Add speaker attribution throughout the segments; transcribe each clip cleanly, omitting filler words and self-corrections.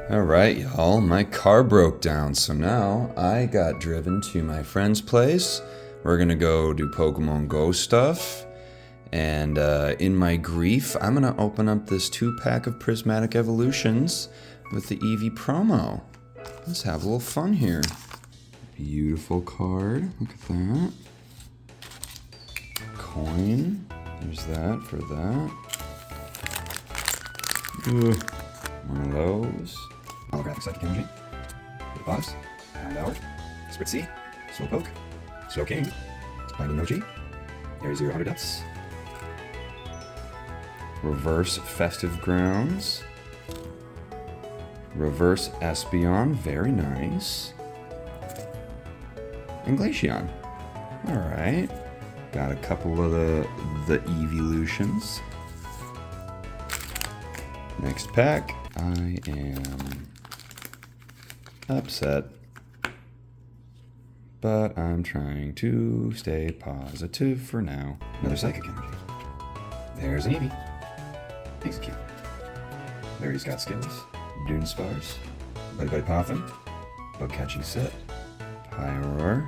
Speaker 1: Alright, y'all, my car broke down, so now I got driven to my friend's place. We're gonna go do Pokemon Go stuff. And in my grief, I'm gonna open up this 2-pack of Prismatic Evolutions with the Eevee promo. Let's have a little fun here. Beautiful card, look at that. Coin, there's that for that. One of those. Holographic Psychic Energy. Boss. Houndour. Spritzee. Slowpoke. Slowking. Binding Emoji. Area 0 100 Depths. Reverse Festive Grounds. Reverse Espeon. Very nice. And Glaceon. Alright. Got a couple of the Evolutions. Next pack. I am upset, but I'm trying to stay positive for now. Another Psychic Energy. There's an Eevee. Execute. Larry's got skills. Dunsparce. Buddy Poffin. Bug Catching Set. Pyroar.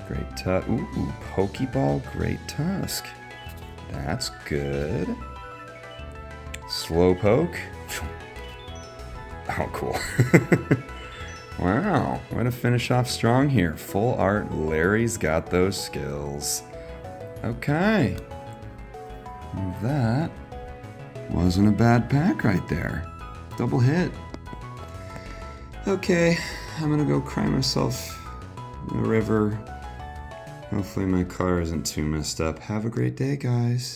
Speaker 1: Great Tusk. Ooh, Pokeball Great Tusk. That's good. Slowpoke. Oh, cool. Wow, way to finish off strong here. Full art, Larry's got those skills. Okay. That wasn't a bad pack right there. Double hit. Okay, I'm gonna go cry myself in the river. Hopefully my car isn't too messed up. Have a great day, guys.